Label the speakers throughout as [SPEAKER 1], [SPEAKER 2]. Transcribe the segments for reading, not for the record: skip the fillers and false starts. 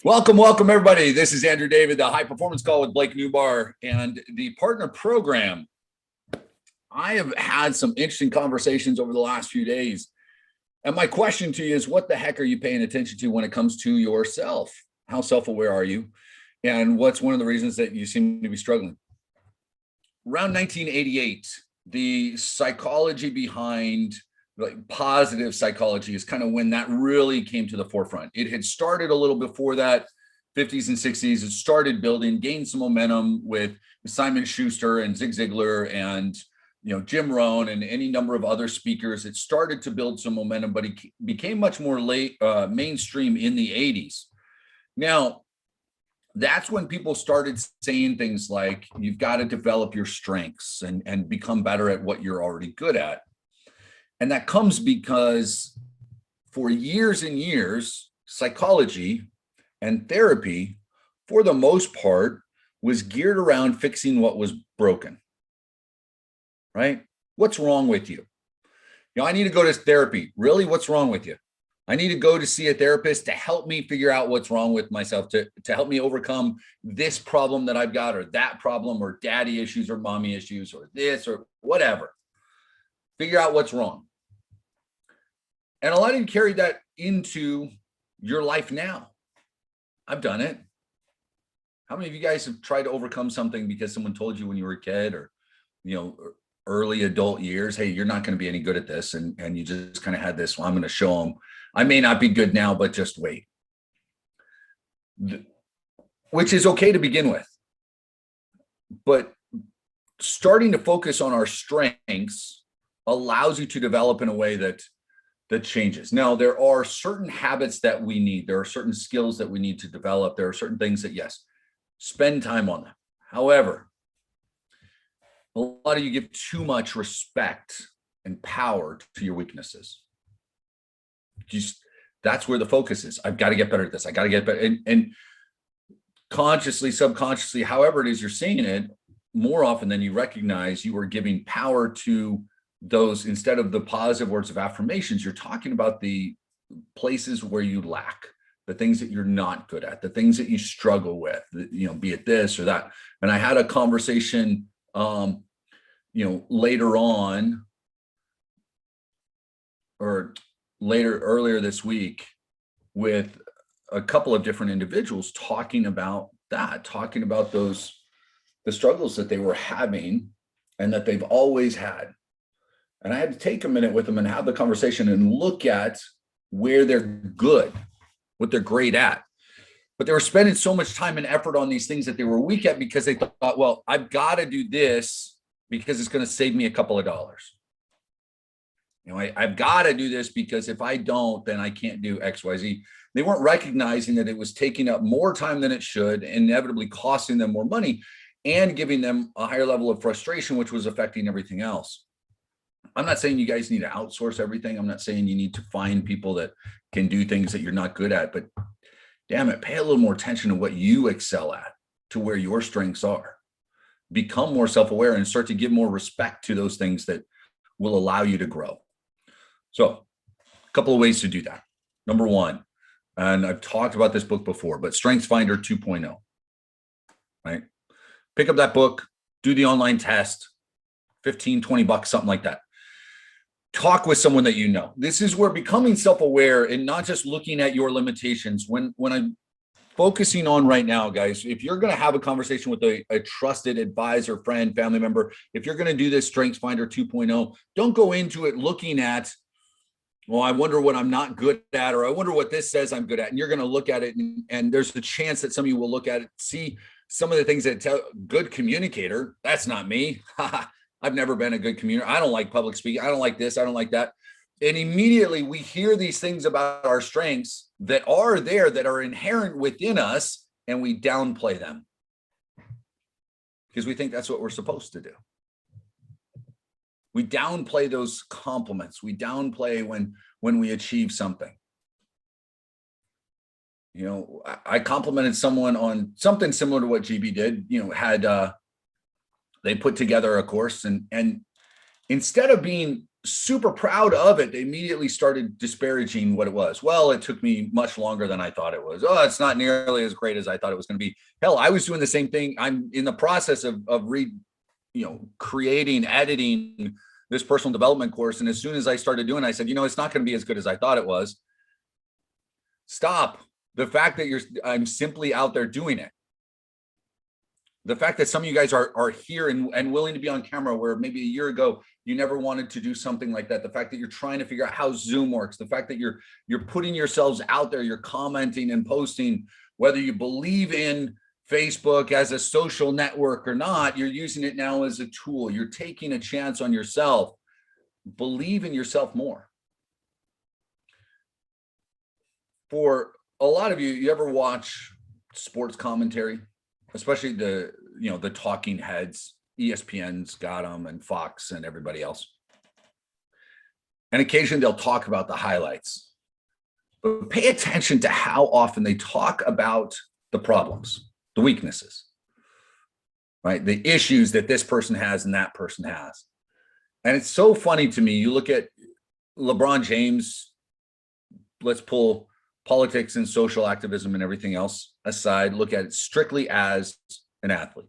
[SPEAKER 1] Welcome, everybody. This is Andrew David, the High Performance Call with Blake Newbar, and the partner program. I have had some interesting conversations over the last few days. And my question to you is, what the heck are you paying attention to when it comes to yourself? How self-aware are you? And what's one of the reasons that you seem to be struggling? Around 1988, the psychology behind positive psychology is kind of when that really came to the forefront. It had started a little before that, 50s and 60s. It started building, gained some momentum with Simon Schuster and Zig Ziglar and Jim Rohn and any number of other speakers. It started to build some momentum, but it became much more mainstream in the 80s. Now, that's when people started saying things like, you've got to develop your strengths and become better at what you're already good at. And that comes because for years and years, psychology and therapy, for the most part, was geared around fixing what was broken, right? What's wrong with you? I need to go to therapy. Really, what's wrong with you? I need to go to see a therapist to help me figure out what's wrong with myself, to help me overcome this problem that I've got, or that problem, or daddy issues, or mommy issues, or this, or whatever. Figure out what's wrong. And a lot of you carry that into your life now. I've done it. How many of you guys have tried to overcome something because someone told you when you were a kid, or early adult years, hey, you're not going to be any good at this, and you just kind of had this, well, I'm going to show them I may not be good now, but just wait. Which is okay to begin with. But starting to focus on our strengths allows you to develop in a way that changes. Now, there are certain habits that we need. There are certain skills that we need to develop. There are certain things that, yes, spend time on them. However, a lot of you give too much respect and power to your weaknesses. That's where the focus is. I've got to get better at this. I got to get better. And consciously, subconsciously, however it is you're seeing it, more often than you recognize, you are giving power to those. Instead of the positive words of affirmations, you're talking about the places where you lack, the things that you're not good at, the things that you struggle with, be it this or that. And I had a conversation, later on, or earlier this week, with a couple of different individuals talking about the struggles that they were having and that they've always had. And I had to take a minute with them and have the conversation and look at where they're good, what they're great at. But they were spending so much time and effort on these things that they were weak at because they thought, well, I've got to do this because it's going to save me a couple of dollars. I've got to do this because if I don't, then I can't do X, Y, Z. They weren't recognizing that it was taking up more time than it should, inevitably costing them more money and giving them a higher level of frustration, which was affecting everything else. I'm not saying you guys need to outsource everything. I'm not saying you need to find people that can do things that you're not good at, but damn it, pay a little more attention to what you excel at, to where your strengths are. Become more self-aware and start to give more respect to those things that will allow you to grow. So a couple of ways to do that. Number one, and I've talked about this book before, but StrengthsFinder 2.0, right? Pick up that book, do the online test, 15, 20 bucks, something like that. Talk with someone that you know. This is where becoming self-aware and not just looking at your limitations. When I'm focusing on right now, guys, if you're going to have a conversation with a trusted advisor, friend, family member, if you're going to do this StrengthsFinder 2.0, don't go into it looking at, well, I wonder what I'm not good at, or I wonder what this says I'm good at. And you're going to look at it, and there's a chance that some of you will look at it, see some of the things that tell good communicator. That's not me. I've never been a good communicator. I don't like public speaking. I don't like this. I don't like that. And immediately we hear these things about our strengths that are there, that are inherent within us, and we downplay them because we think that's what we're supposed to do. We downplay those compliments. We downplay when we achieve something. I complimented someone on something similar to what GB did. They put together a course, and instead of being super proud of it, they immediately started disparaging what it was. Well, it took me much longer than I thought it was. Oh, it's not nearly as great as I thought it was going to be. Hell, I was doing the same thing. I'm in the process of creating, editing this personal development course. And as soon as I started doing it, I said, it's not going to be as good as I thought it was. Stop. The fact that I'm simply out there doing it. The fact that some of you guys are here and willing to be on camera, where maybe a year ago you never wanted to do something like that. The fact that you're trying to figure out how Zoom works. The fact that you're putting yourselves out there, you're commenting and posting, whether you believe in Facebook as a social network or not, you're using it now as a tool. You're taking a chance on yourself. Believe in yourself more. For a lot of you, you ever watch sports commentary? Especially the talking heads, ESPN's got them, and Fox and everybody else. And occasionally they'll talk about the highlights. But pay attention to how often they talk about the problems, the weaknesses, right? The issues that this person has and that person has. And it's so funny to me. You look at LeBron James, let's pull politics and social activism and everything else aside, look at it strictly as an athlete.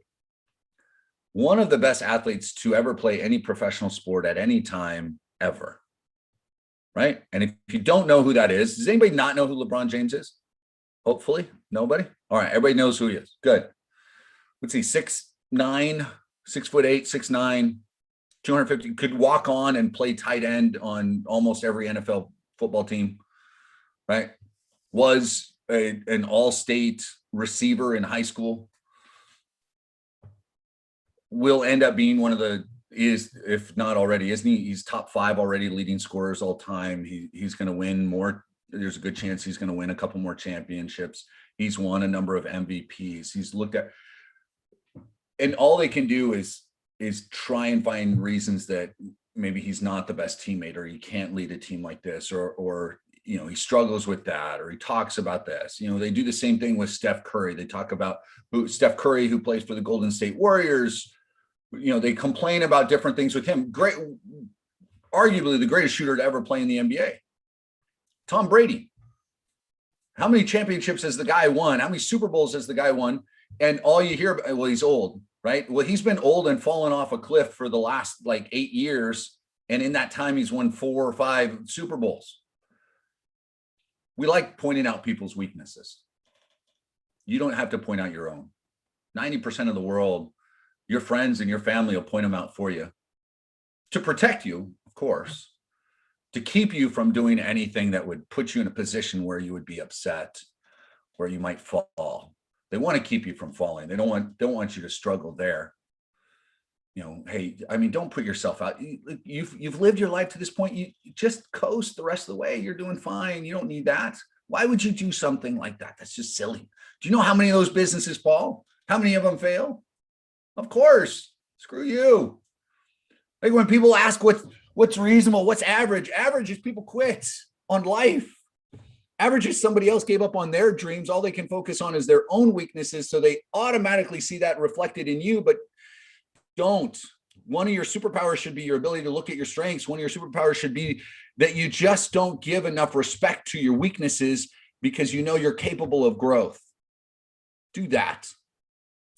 [SPEAKER 1] One of the best athletes to ever play any professional sport at any time ever, right? And if you don't know who that is, does anybody not know who LeBron James is? Hopefully, nobody? All right, everybody knows who he is. Good. Let's see, 6'9", 6'8", 6'9", 250, could walk on and play tight end on almost every NFL football team, right? Was an all-state receiver in high school. Will end up being one of if not already, isn't he? He's top 5 already leading scorers all time. He's going to win more. There's a good chance he's going to win a couple more championships. He's won a number of MVPs. He's looked at, and all they can do is try and find reasons that maybe he's not the best teammate, or he can't lead a team like this, or he struggles with that, or he talks about this. They do the same thing with Steph Curry. They talk about Steph Curry, who plays for the Golden State Warriors. They complain about different things with him. Great, arguably the greatest shooter to ever play in the NBA. Tom Brady. How many championships has the guy won? How many Super Bowls has the guy won? And all you hear about, well, he's old, right? Well, he's been old and fallen off a cliff for the last 8 years. And in that time, he's won 4 or 5 Super Bowls. We like pointing out people's weaknesses. You don't have to point out your own. 90% of the world, your friends and your family will point them out for you. To protect you, of course. To keep you from doing anything that would put you in a position where you would be upset, where you might fall. They want to keep you from falling. They don't want you to struggle there. Hey, don't put yourself out. You've lived your life to this point. You just coast the rest of the way. You're doing fine. You don't need that. Why would you do something like that? That's just silly. Do you know how many of those businesses fall? How many of them fail? Of course. Screw you. Like when people ask what's reasonable, what's average? Average is people quit on life. Average is somebody else gave up on their dreams. All they can focus on is their own weaknesses. So they automatically see that reflected in you, but don't. One of your superpowers should be your ability to look at your strengths. One of your superpowers should be that you just don't give enough respect to your weaknesses because you're capable of growth. Do that.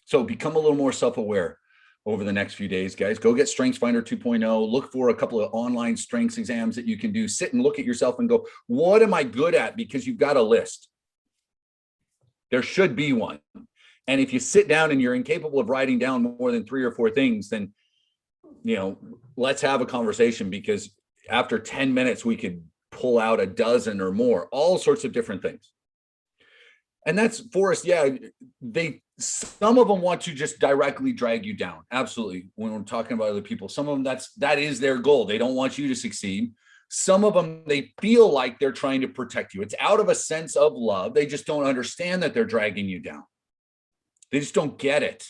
[SPEAKER 1] So become a little more self-aware over the next few days, guys. Go get StrengthsFinder 2.0. Look for a couple of online strengths exams that you can do. Sit and look at yourself and go, what am I good at? Because you've got a list. There should be one. And if you sit down and you're incapable of writing down more than 3 or 4 things, then, let's have a conversation, because after 10 minutes, we could pull out a dozen or more, all sorts of different things. And that's Forrest. Yeah, some of them want to just directly drag you down. Absolutely. When we're talking about other people, some of them, that is their goal. They don't want you to succeed. Some of them, they feel like they're trying to protect you. It's out of a sense of love. They just don't understand that they're dragging you down. They just don't get it.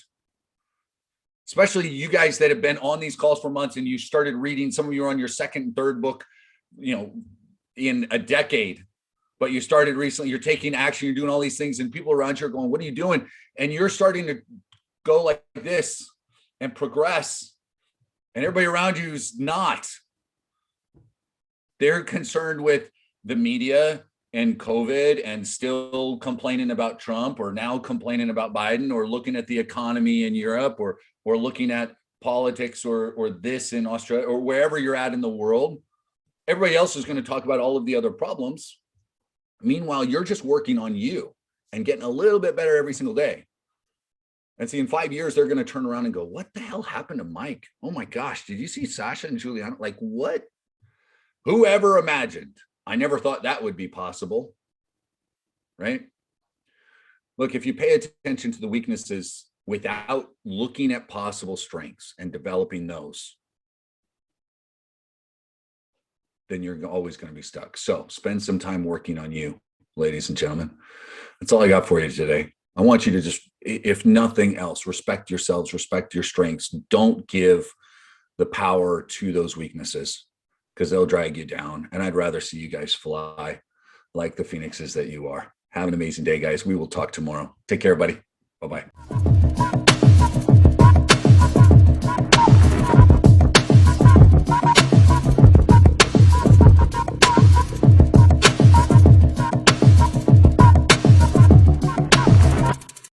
[SPEAKER 1] Especially you guys that have been on these calls for months and you started reading, some of you are on your 2nd and 3rd book, in a decade, but you started recently, you're taking action, you're doing all these things, and people around you are going, what are you doing? And you're starting to go like this and progress, and everybody around you is not. They're concerned with the media and COVID and still complaining about Trump, or now complaining about Biden, or looking at the economy in Europe, or looking at politics, or this in Australia, or wherever you're at in the world. Everybody else is going to talk about all of the other problems. Meanwhile, you're just working on you and getting a little bit better every single day. And see, in 5 years, they're going to turn around and go, what the hell happened to Mike? Oh my gosh, did you see Sasha and Juliana? Like, what? Whoever imagined? I never thought that would be possible, right? Look, if you pay attention to the weaknesses without looking at possible strengths and developing those, then you're always going to be stuck. So spend some time working on you, ladies and gentlemen. That's all I got for you today. I want you to just, if nothing else, respect yourselves, respect your strengths. Don't give the power to those weaknesses, because they'll drag you down. And I'd rather see you guys fly like the phoenixes that you are. Have an amazing day, guys. We will talk tomorrow. Take care, buddy. Bye-bye.